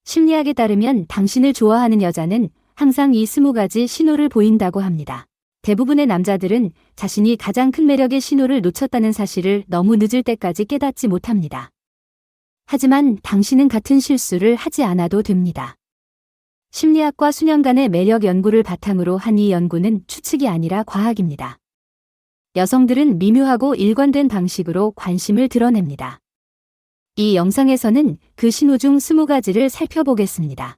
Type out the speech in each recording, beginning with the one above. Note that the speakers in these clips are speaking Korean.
심리학에 따르면 당신을 좋아하는 여자는 항상 이 20가지 신호를 보인다고 합니다. 대부분의 남자들은 자신이 가장 큰 매력의 신호를 놓쳤다는 사실을 너무 늦을 때까지 깨닫지 못합니다. 하지만 당신은 같은 실수를 하지 않아도 됩니다. 심리학과 수년간의 매력 연구를 바탕으로 한 이 연구는 추측이 아니라 과학입니다. 여성들은 미묘하고 일관된 방식으로 관심을 드러냅니다. 이 영상에서는 그 신호 중 20가지를 살펴보겠습니다.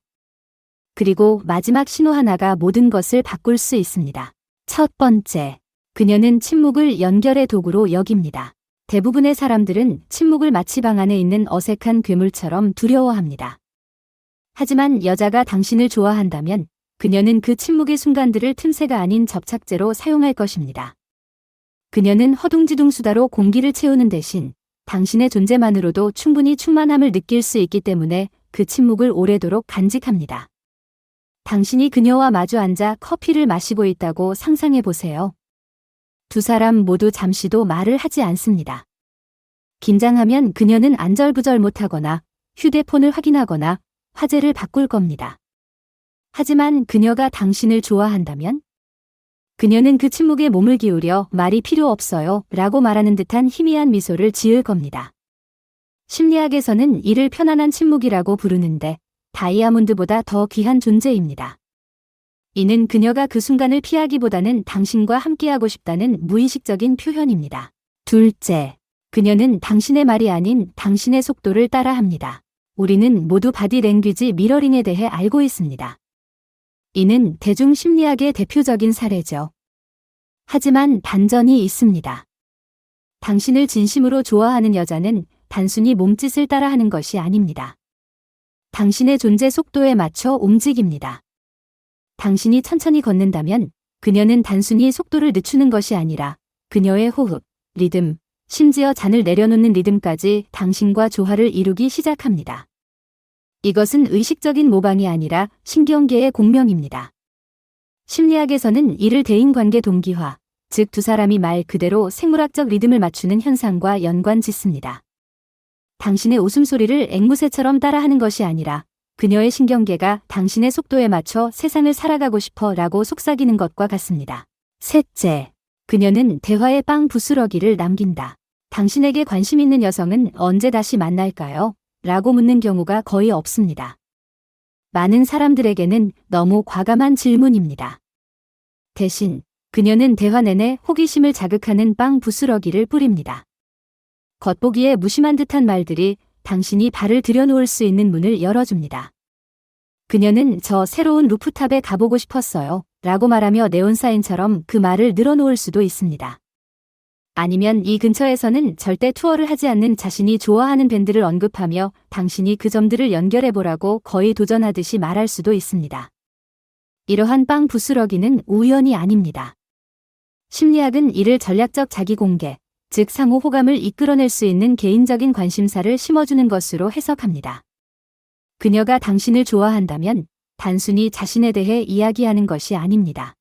그리고 마지막 신호 하나가 모든 것을 바꿀 수 있습니다. 첫 번째, 그녀는 침묵을 연결의 도구로 여깁니다. 대부분의 사람들은 침묵을 마치 방 안에 있는 어색한 괴물처럼 두려워합니다. 하지만 여자가 당신을 좋아한다면 그녀는 그 침묵의 순간들을 틈새가 아닌 접착제로 사용할 것입니다. 그녀는 허둥지둥 수다로 공기를 채우는 대신 당신의 존재만으로도 충분히 충만함을 느낄 수 있기 때문에 그 침묵을 오래도록 간직합니다. 당신이 그녀와 마주 앉아 커피를 마시고 있다고 상상해 보세요. 두 사람 모두 잠시도 말을 하지 않습니다. 긴장하면 그녀는 안절부절 못하거나 휴대폰을 확인하거나 화제를 바꿀 겁니다. 하지만 그녀가 당신을 좋아한다면? 그녀는 그 침묵에 몸을 기울여 말이 필요 없어요 라고 말하는 듯한 희미한 미소를 지을 겁니다. 심리학에서는 이를 편안한 침묵이라고 부르는데 다이아몬드보다 더 귀한 존재입니다. 이는 그녀가 그 순간을 피하기보다는 당신과 함께하고 싶다는 무의식적인 표현입니다. 둘째, 그녀는 당신의 말이 아닌 당신의 속도를 따라합니다. 우리는 모두 바디 랭귀지 미러링에 대해 알고 있습니다. 이는 대중 심리학의 대표적인 사례죠. 하지만 반전이 있습니다. 당신을 진심으로 좋아하는 여자는 단순히 몸짓을 따라하는 것이 아닙니다. 당신의 존재 속도에 맞춰 움직입니다. 당신이 천천히 걷는다면 그녀는 단순히 속도를 늦추는 것이 아니라 그녀의 호흡, 리듬, 심지어 잔을 내려놓는 리듬까지 당신과 조화를 이루기 시작합니다. 이것은 의식적인 모방이 아니라 신경계의 공명입니다. 심리학에서는 이를 대인관계 동기화, 즉 두 사람이 말 그대로 생물학적 리듬을 맞추는 현상과 연관 짓습니다. 당신의 웃음소리를 앵무새처럼 따라하는 것이 아니라 그녀의 신경계가 당신의 속도에 맞춰 세상을 살아가고 싶어 라고 속삭이는 것과 같습니다. 셋째, 그녀는 대화의 빵 부스러기를 남긴다. 당신에게 관심 있는 여성은 언제 다시 만날까요? 라고 묻는 경우가 거의 없습니다. 많은 사람들에게는 너무 과감한 질문입니다. 대신 그녀는 대화 내내 호기심을 자극하는 빵 부스러기를 뿌립니다. 겉보기에 무심한 듯한 말들이 당신이 발을 들여놓을 수 있는 문을 열어줍니다. 그녀는 저 새로운 루프탑에 가보고 싶었어요 라고 말하며 네온사인처럼 그 말을 늘어놓을 수도 있습니다. 아니면 이 근처에서는 절대 투어를 하지 않는 자신이 좋아하는 밴드를 언급하며 당신이 그 점들을 연결해보라고 거의 도전하듯이 말할 수도 있습니다. 이러한 빵 부스러기는 우연이 아닙니다. 심리학은 이를 전략적 자기공개, 즉 상호 호감을 이끌어낼 수 있는 개인적인 관심사를 심어주는 것으로 해석합니다. 그녀가 당신을 좋아한다면 단순히 자신에 대해 이야기하는 것이 아닙니다.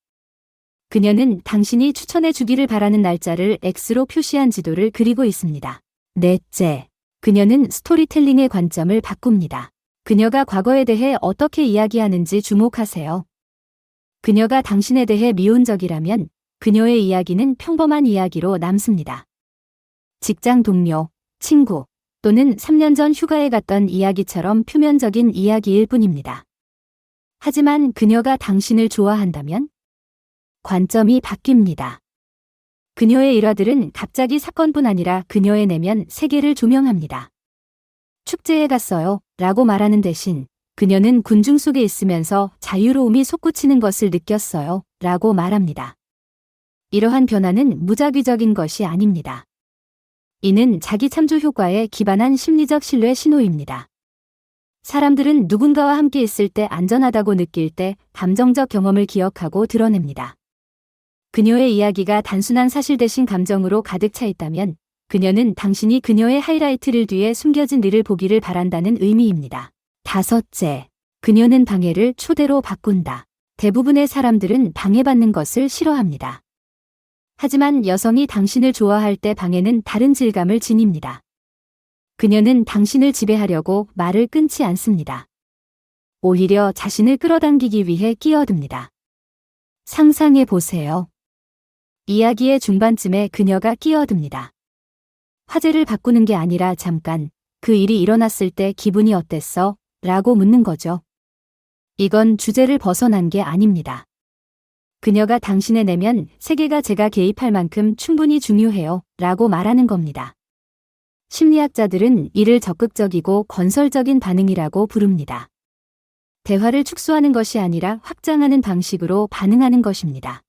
그녀는 당신이 추천해 주기를 바라는 날짜를 X로 표시한 지도를 그리고 있습니다. 넷째, 그녀는 스토리텔링의 관점을 바꿉니다. 그녀가 과거에 대해 어떻게 이야기하는지 주목하세요. 그녀가 당신에 대해 미온적이라면 그녀의 이야기는 평범한 이야기로 남습니다. 직장 동료, 친구, 또는 3년 전 휴가에 갔던 이야기처럼 표면적인 이야기일 뿐입니다. 하지만 그녀가 당신을 좋아한다면? 관점이 바뀝니다. 그녀의 일화들은 갑자기 사건뿐 아니라 그녀의 내면 세계를 조명합니다. 축제에 갔어요 라고 말하는 대신 그녀는 군중 속에 있으면서 자유로움이 솟구치는 것을 느꼈어요 라고 말합니다. 이러한 변화는 무작위적인 것이 아닙니다. 이는 자기 참조 효과에 기반한 심리적 신뢰 신호입니다. 사람들은 누군가와 함께 있을 때 안전하다고 느낄 때 감정적 경험을 기억하고 드러냅니다. 그녀의 이야기가 단순한 사실 대신 감정으로 가득 차 있다면 그녀는 당신이 그녀의 하이라이트를 뒤에 숨겨진 리를 보기를 바란다는 의미입니다. 다섯째, 그녀는 방해를 초대로 바꾼다. 대부분의 사람들은 방해받는 것을 싫어합니다. 하지만 여성이 당신을 좋아할 때 방해는 다른 질감을 지닙니다. 그녀는 당신을 지배하려고 말을 끊지 않습니다. 오히려 자신을 끌어당기기 위해 끼어듭니다. 상상해 보세요. 이야기의 중반쯤에 그녀가 끼어듭니다. 화제를 바꾸는 게 아니라 잠깐 그 일이 일어났을 때 기분이 어땠어? 라고 묻는 거죠. 이건 주제를 벗어난 게 아닙니다. 그녀가 당신의 내면 세계가 제가 개입할 만큼 충분히 중요해요. 라고 말하는 겁니다. 심리학자들은 이를 적극적이고 건설적인 반응이라고 부릅니다. 대화를 축소하는 것이 아니라 확장하는 방식으로 반응하는 것입니다.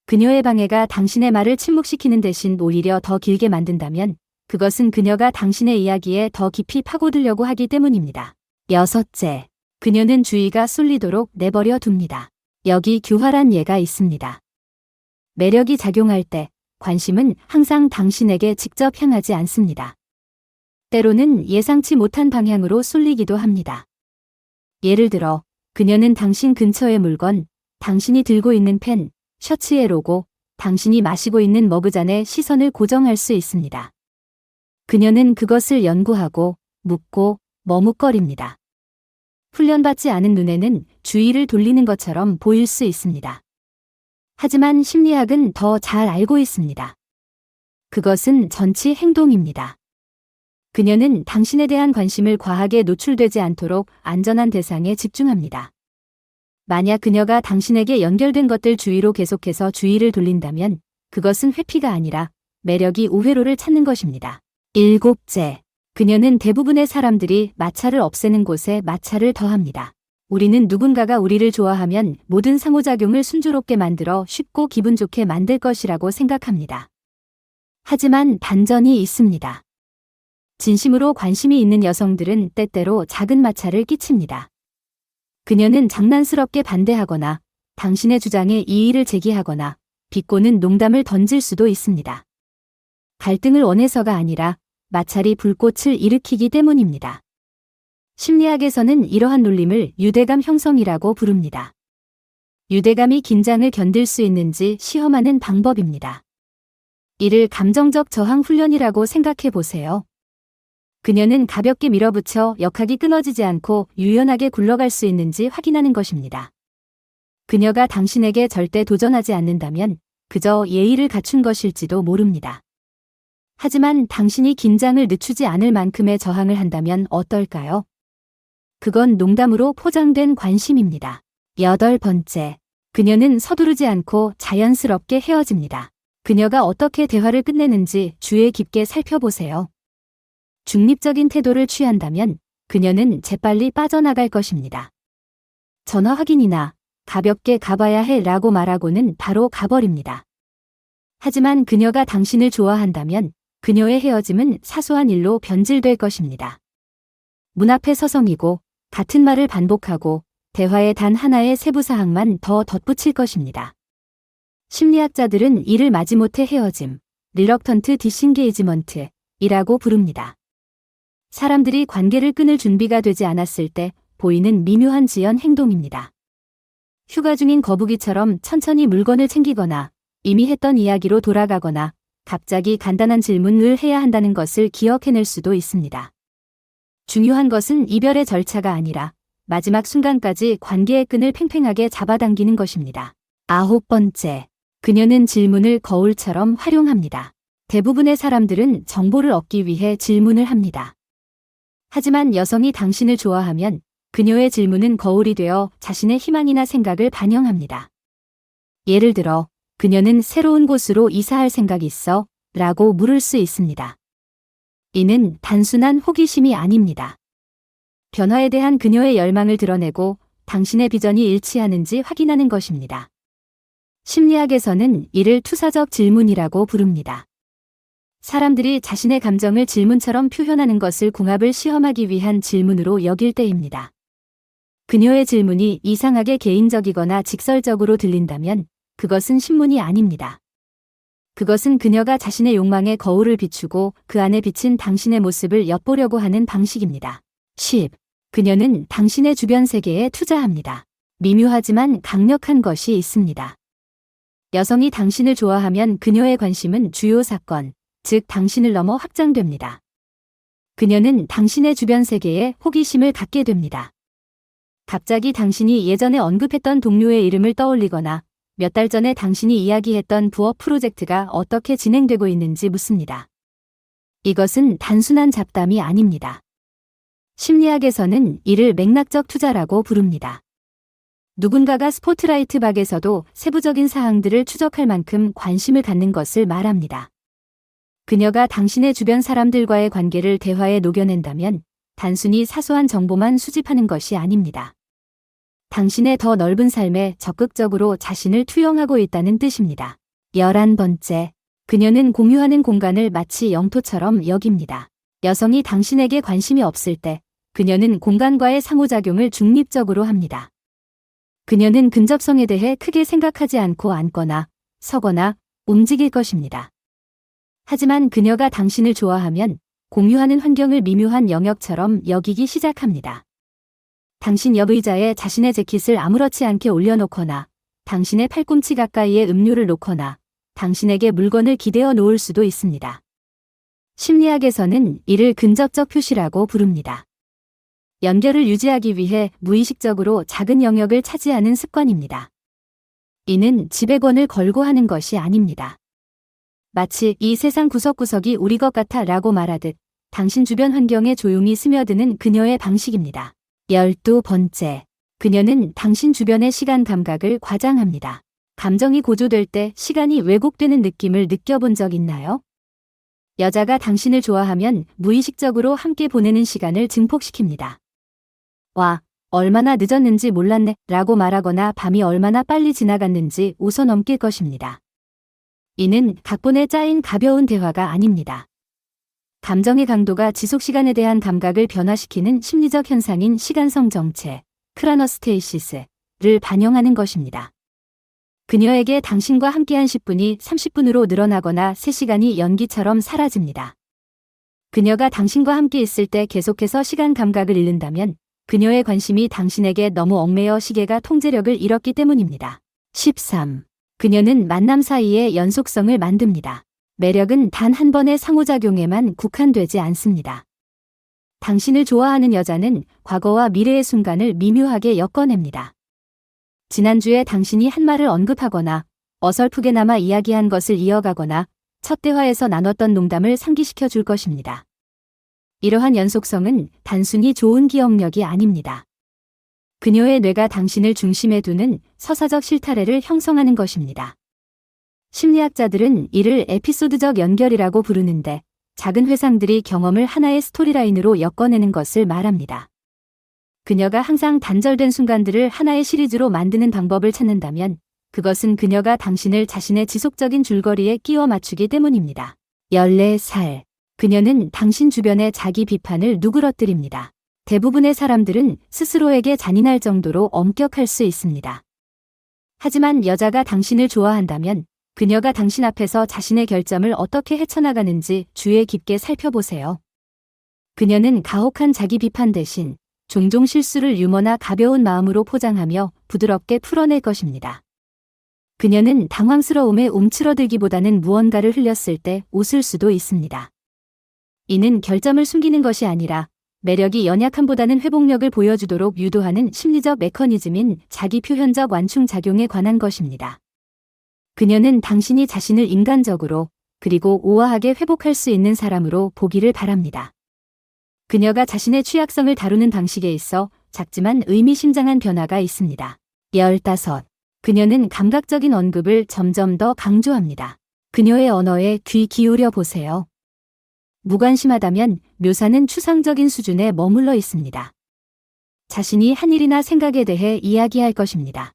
그녀의 방해가 당신의 말을 침묵시키는 대신 오히려 더 길게 만든다면 그것은 그녀가 당신의 이야기에 더 깊이 파고들려고 하기 때문입니다. 여섯째, 그녀는 주의가 쏠리도록 내버려 둡니다. 여기 교활한 예가 있습니다. 매력이 작용할 때 관심은 항상 당신에게 직접 향하지 않습니다. 때로는 예상치 못한 방향으로 쏠리기도 합니다. 예를 들어, 그녀는 당신 근처의 물건, 당신이 들고 있는 펜, 셔츠의 로고, 당신이 마시고 있는 머그잔에 시선을 고정할 수 있습니다. 그녀는 그것을 연구하고, 묻고, 머뭇거립니다. 훈련받지 않은 눈에는 주의를 돌리는 것처럼 보일 수 있습니다. 하지만 심리학은 더 잘 알고 있습니다. 그것은 전치 행동입니다. 그녀는 당신에 대한 관심을 과하게 노출되지 않도록 안전한 대상에 집중합니다. 만약 그녀가 당신에게 연결된 것들 주위로 계속해서 주의를 돌린다면 그것은 회피가 아니라 매력이 우회로를 찾는 것입니다. 일곱째, 그녀는 대부분의 사람들이 마찰을 없애는 곳에 마찰을 더합니다. 우리는 누군가가 우리를 좋아하면 모든 상호작용을 순조롭게 만들어 쉽고 기분 좋게 만들 것이라고 생각합니다. 하지만 반전이 있습니다. 진심으로 관심이 있는 여성들은 때때로 작은 마찰을 끼칩니다. 그녀는 장난스럽게 반대하거나 당신의 주장에 이의를 제기하거나 비꼬는 농담을 던질 수도 있습니다. 갈등을 원해서가 아니라 마찰이 불꽃을 일으키기 때문입니다. 심리학에서는 이러한 놀림을 유대감 형성이라고 부릅니다. 유대감이 긴장을 견딜 수 있는지 시험하는 방법입니다. 이를 감정적 저항 훈련이라고 생각해 보세요. 그녀는 가볍게 밀어붙여 역학이 끊어지지 않고 유연하게 굴러갈 수 있는지 확인하는 것입니다. 그녀가 당신에게 절대 도전하지 않는다면 그저 예의를 갖춘 것일지도 모릅니다. 하지만 당신이 긴장을 늦추지 않을 만큼의 저항을 한다면 어떨까요? 그건 농담으로 포장된 관심입니다. 여덟 번째, 그녀는 서두르지 않고 자연스럽게 헤어집니다. 그녀가 어떻게 대화를 끝내는지 주의 깊게 살펴보세요. 중립적인 태도를 취한다면 그녀는 재빨리 빠져나갈 것입니다. 전화 확인이나 가볍게 가봐야 해 라고 말하고는 바로 가버립니다. 하지만 그녀가 당신을 좋아한다면 그녀의 헤어짐은 사소한 일로 변질될 것입니다. 문 앞에 서성이고 같은 말을 반복하고 대화의 단 하나의 세부사항만 더 덧붙일 것입니다. 심리학자들은 이를 마지못해 헤어짐, reluctant disengagement 이라고 부릅니다. 사람들이 관계를 끊을 준비가 되지 않았을 때 보이는 미묘한 지연 행동입니다. 휴가 중인 거북이처럼 천천히 물건을 챙기거나 이미 했던 이야기로 돌아가거나 갑자기 간단한 질문을 해야 한다는 것을 기억해낼 수도 있습니다. 중요한 것은 이별의 절차가 아니라 마지막 순간까지 관계의 끈을 팽팽하게 잡아당기는 것입니다. 아홉 번째, 그녀는 질문을 거울처럼 활용합니다. 대부분의 사람들은 정보를 얻기 위해 질문을 합니다. 하지만 여성이 당신을 좋아하면 그녀의 질문은 거울이 되어 자신의 희망이나 생각을 반영합니다. 예를 들어, 그녀는 새로운 곳으로 이사할 생각이 있어? 라고 물을 수 있습니다. 이는 단순한 호기심이 아닙니다. 변화에 대한 그녀의 열망을 드러내고 당신의 비전이 일치하는지 확인하는 것입니다. 심리학에서는 이를 투사적 질문이라고 부릅니다. 사람들이 자신의 감정을 질문처럼 표현하는 것을 궁합을 시험하기 위한 질문으로 여길 때입니다. 그녀의 질문이 이상하게 개인적이거나 직설적으로 들린다면 그것은 신문이 아닙니다. 그것은 그녀가 자신의 욕망의 거울을 비추고 그 안에 비친 당신의 모습을 엿보려고 하는 방식입니다. 10. 그녀는 당신의 주변 세계에 투자합니다. 미묘하지만 강력한 것이 있습니다. 여성이 당신을 좋아하면 그녀의 관심은 주요 사건, 즉 당신을 넘어 확장됩니다. 그녀는 당신의 주변 세계에 호기심을 갖게 됩니다. 갑자기 당신이 예전에 언급했던 동료의 이름을 떠올리거나 몇 달 전에 당신이 이야기했던 부업 프로젝트가 어떻게 진행되고 있는지 묻습니다. 이것은 단순한 잡담이 아닙니다. 심리학에서는 이를 맥락적 투자라고 부릅니다. 누군가가 스포트라이트 박에서도 세부적인 사항들을 추적할 만큼 관심을 갖는 것을 말합니다. 그녀가 당신의 주변 사람들과의 관계를 대화에 녹여낸다면 단순히 사소한 정보만 수집하는 것이 아닙니다. 당신의 더 넓은 삶에 적극적으로 자신을 투영하고 있다는 뜻입니다. 11번째, 그녀는 공유하는 공간을 마치 영토처럼 여깁니다. 여성이 당신에게 관심이 없을 때 그녀는 공간과의 상호작용을 중립적으로 합니다. 그녀는 근접성에 대해 크게 생각하지 않고 앉거나 서거나 움직일 것입니다. 하지만 그녀가 당신을 좋아하면 공유하는 환경을 미묘한 영역처럼 여기기 시작합니다. 당신 옆 의자에 자신의 재킷을 아무렇지 않게 올려놓거나 당신의 팔꿈치 가까이에 음료를 놓거나 당신에게 물건을 기대어 놓을 수도 있습니다. 심리학에서는 이를 근접적 표시라고 부릅니다. 연결을 유지하기 위해 무의식적으로 작은 영역을 차지하는 습관입니다. 이는 지배권을 걸고 하는 것이 아닙니다. 마치 이 세상 구석구석이 우리 것 같아 라고 말하듯 당신 주변 환경에 조용히 스며드는 그녀의 방식입니다. 12번째, 그녀는 당신 주변의 시간 감각을 과장합니다. 감정이 고조될 때 시간이 왜곡되는 느낌을 느껴본 적 있나요? 여자가 당신을 좋아하면 무의식적으로 함께 보내는 시간을 증폭시킵니다. 와, 얼마나 늦었는지 몰랐네 라고 말하거나 밤이 얼마나 빨리 지나갔는지 웃어넘길 것입니다. 이는 각본에 짜인 가벼운 대화가 아닙니다. 감정의 강도가 지속시간에 대한 감각을 변화시키는 심리적 현상인 시간성 정체, 크라너스테이시스를 반영하는 것입니다. 그녀에게 당신과 함께한 10분이 30분으로 늘어나거나 3시간이 연기처럼 사라집니다. 그녀가 당신과 함께 있을 때 계속해서 시간 감각을 잃는다면 그녀의 관심이 당신에게 너무 얽매여 시계가 통제력을 잃었기 때문입니다. 13. 그녀는 만남 사이에 연속성을 만듭니다. 매력은 단 한 번의 상호작용에만 국한되지 않습니다. 당신을 좋아하는 여자는 과거와 미래의 순간을 미묘하게 엮어냅니다. 지난주에 당신이 한 말을 언급하거나 어설프게나마 이야기한 것을 이어가거나 첫 대화에서 나눴던 농담을 상기시켜 줄 것입니다. 이러한 연속성은 단순히 좋은 기억력이 아닙니다. 그녀의 뇌가 당신을 중심에 두는 서사적 실타래를 형성하는 것입니다. 심리학자들은 이를 에피소드적 연결이라고 부르는데 작은 회상들이 경험을 하나의 스토리라인으로 엮어내는 것을 말합니다. 그녀가 항상 단절된 순간들을 하나의 시리즈로 만드는 방법을 찾는다면 그것은 그녀가 당신을 자신의 지속적인 줄거리에 끼워 맞추기 때문입니다. 14살. 그녀는 당신 주변의 자기 비판을 누그러뜨립니다. 대부분의 사람들은 스스로에게 잔인할 정도로 엄격할 수 있습니다. 하지만 여자가 당신을 좋아한다면 그녀가 당신 앞에서 자신의 결점을 어떻게 헤쳐나가는지 주의 깊게 살펴보세요. 그녀는 가혹한 자기 비판 대신 종종 실수를 유머나 가벼운 마음으로 포장하며 부드럽게 풀어낼 것입니다. 그녀는 당황스러움에 움츠러들기보다는 무언가를 흘렸을 때 웃을 수도 있습니다. 이는 결점을 숨기는 것이 아니라 매력이 연약함보다는 회복력을 보여주도록 유도하는 심리적 메커니즘인 자기 표현적 완충 작용에 관한 것입니다. 그녀는 당신이 자신을 인간적으로 그리고 우아하게 회복할 수 있는 사람으로 보기를 바랍니다. 그녀가 자신의 취약성을 다루는 방식에 있어 작지만 의미심장한 변화가 있습니다. 15. 그녀는 감각적인 언급을 점점 더 강조합니다. 그녀의 언어에 귀 기울여 보세요. 무관심하다면 묘사는 추상적인 수준에 머물러 있습니다. 자신이 한 일이나 생각에 대해 이야기할 것입니다.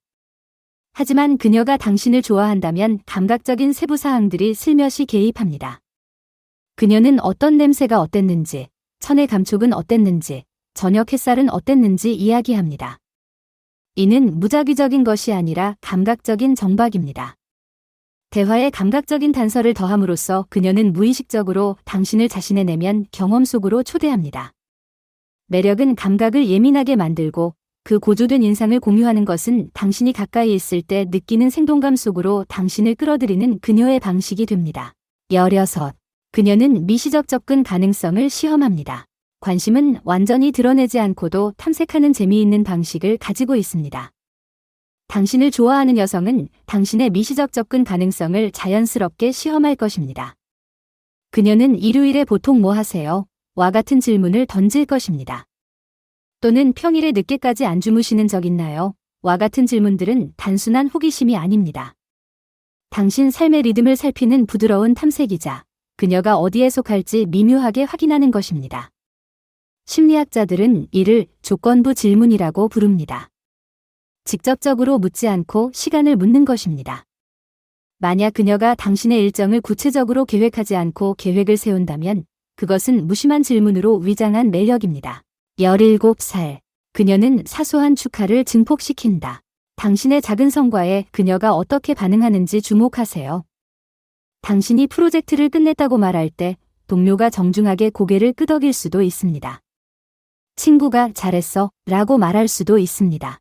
하지만 그녀가 당신을 좋아한다면 감각적인 세부 사항들이 슬며시 개입합니다. 그녀는 어떤 냄새가 어땠는지, 천의 감촉은 어땠는지, 저녁 햇살은 어땠는지 이야기합니다. 이는 무작위적인 것이 아니라 감각적인 정박입니다. 대화에 감각적인 단서를 더함으로써 그녀는 무의식적으로 당신을 자신의 내면 경험 속으로 초대합니다. 매력은 감각을 예민하게 만들고 그 고조된 인상을 공유하는 것은 당신이 가까이 있을 때 느끼는 생동감 속으로 당신을 끌어들이는 그녀의 방식이 됩니다. 16. 그녀는 미시적 접근 가능성을 시험합니다. 관심은 완전히 드러내지 않고도 탐색하는 재미있는 방식을 가지고 있습니다. 당신을 좋아하는 여성은 당신의 미시적 접근 가능성을 자연스럽게 시험할 것입니다. 그녀는 일요일에 보통 뭐 하세요? 와 같은 질문을 던질 것입니다. 또는 평일에 늦게까지 안 주무시는 적 있나요? 와 같은 질문들은 단순한 호기심이 아닙니다. 당신 삶의 리듬을 살피는 부드러운 탐색이자 그녀가 어디에 속할지 미묘하게 확인하는 것입니다. 심리학자들은 이를 조건부 질문이라고 부릅니다. 직접적으로 묻지 않고 시간을 묻는 것입니다. 만약 그녀가 당신의 일정을 구체적으로 계획하지 않고 계획을 세운다면 그것은 무심한 질문으로 위장한 매력입니다. 17살. 그녀는 사소한 축하를 증폭시킨다. 당신의 작은 성과에 그녀가 어떻게 반응하는지 주목하세요. 당신이 프로젝트를 끝냈다고 말할 때 동료가 정중하게 고개를 끄덕일 수도 있습니다. 친구가 잘했어 라고 말할 수도 있습니다.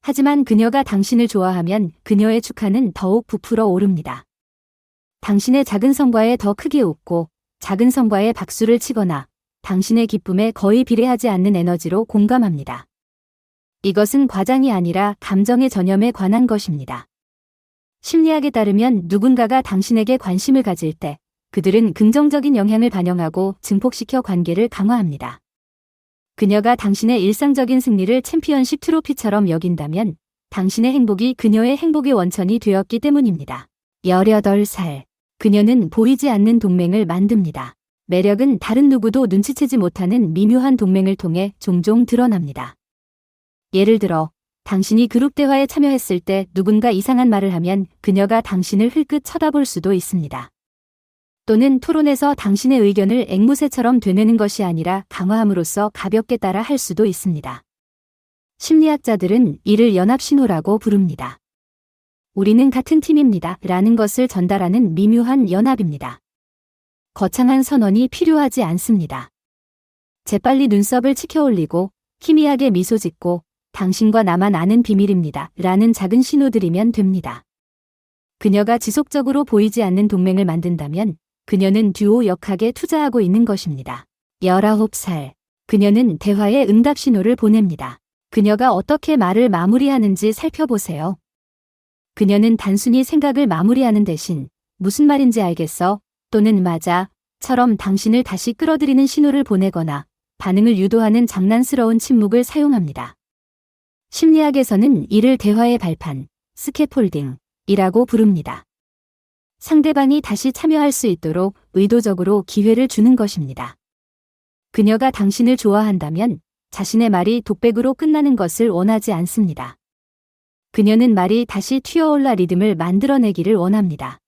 하지만 그녀가 당신을 좋아하면 그녀의 축하는 더욱 부풀어 오릅니다. 당신의 작은 성과에 더 크게 웃고 작은 성과에 박수를 치거나 당신의 기쁨에 거의 비례하지 않는 에너지로 공감합니다. 이것은 과장이 아니라 감정의 전염에 관한 것입니다. 심리학에 따르면 누군가가 당신에게 관심을 가질 때 그들은 긍정적인 영향을 반영하고 증폭시켜 관계를 강화합니다. 그녀가 당신의 일상적인 승리를 챔피언십 트로피처럼 여긴다면 당신의 행복이 그녀의 행복의 원천이 되었기 때문입니다. 18살. 그녀는 보이지 않는 동맹을 만듭니다. 매력은 다른 누구도 눈치채지 못하는 미묘한 동맹을 통해 종종 드러납니다. 예를 들어, 당신이 그룹 대화에 참여했을 때 누군가 이상한 말을 하면 그녀가 당신을 흘끗 쳐다볼 수도 있습니다. 또는 토론에서 당신의 의견을 앵무새처럼 되뇌는 것이 아니라 강화함으로써 가볍게 따라 할 수도 있습니다. 심리학자들은 이를 연합신호라고 부릅니다. 우리는 같은 팀입니다. 라는 것을 전달하는 미묘한 연합입니다. 거창한 선언이 필요하지 않습니다. 재빨리 눈썹을 치켜 올리고 희미하게 미소 짓고 당신과 나만 아는 비밀입니다. 라는 작은 신호들이면 됩니다. 그녀가 지속적으로 보이지 않는 동맹을 만든다면 그녀는 듀오 역학에 투자하고 있는 것입니다. 19살. 그녀는 대화에 응답 신호를 보냅니다. 그녀가 어떻게 말을 마무리하는지 살펴보세요. 그녀는 단순히 생각을 마무리하는 대신 무슨 말인지 알겠어? 또는 맞아? 처럼 당신을 다시 끌어들이는 신호를 보내거나 반응을 유도하는 장난스러운 침묵을 사용합니다. 심리학에서는 이를 대화의 발판, 스캐폴딩이라고 부릅니다. 상대방이 다시 참여할 수 있도록 의도적으로 기회를 주는 것입니다. 그녀가 당신을 좋아한다면 자신의 말이 독백으로 끝나는 것을 원하지 않습니다. 그녀는 말이 다시 튀어올라 리듬을 만들어내기를 원합니다.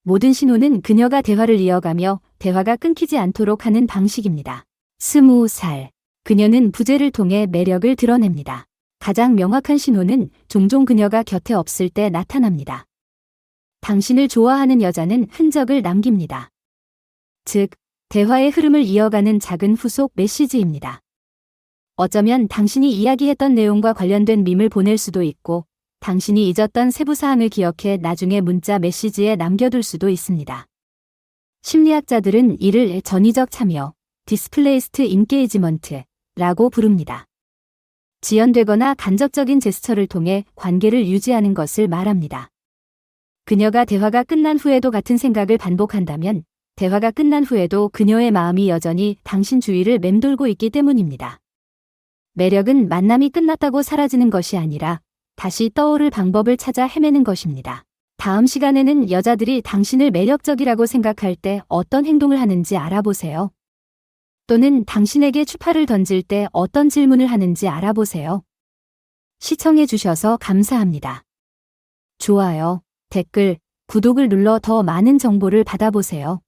모든 신호는 그녀가 대화를 이어가며 대화가 끊기지 않도록 하는 방식입니다. 20살. 그녀는 부재를 통해 매력을 드러냅니다. 가장 명확한 신호는 종종 그녀가 곁에 없을 때 나타납니다. 당신을 좋아하는 여자는 흔적을 남깁니다. 즉, 대화의 흐름을 이어가는 작은 후속 메시지입니다. 어쩌면 당신이 이야기했던 내용과 관련된 밈을 보낼 수도 있고, 당신이 잊었던 세부 사항을 기억해 나중에 문자 메시지에 남겨둘 수도 있습니다. 심리학자들은 이를 전위적 참여, 디스플레이스트 인게이지먼트라고 부릅니다. 지연되거나 간접적인 제스처를 통해 관계를 유지하는 것을 말합니다. 그녀가 대화가 끝난 후에도 같은 생각을 반복한다면 대화가 끝난 후에도 그녀의 마음이 여전히 당신 주위를 맴돌고 있기 때문입니다. 매력은 만남이 끝났다고 사라지는 것이 아니라 다시 떠오를 방법을 찾아 헤매는 것입니다. 다음 시간에는 여자들이 당신을 매력적이라고 생각할 때 어떤 행동을 하는지 알아보세요. 또는 당신에게 추파를 던질 때 어떤 질문을 하는지 알아보세요. 시청해 주셔서 감사합니다. 좋아요, 댓글, 구독을 눌러 더 많은 정보를 받아보세요.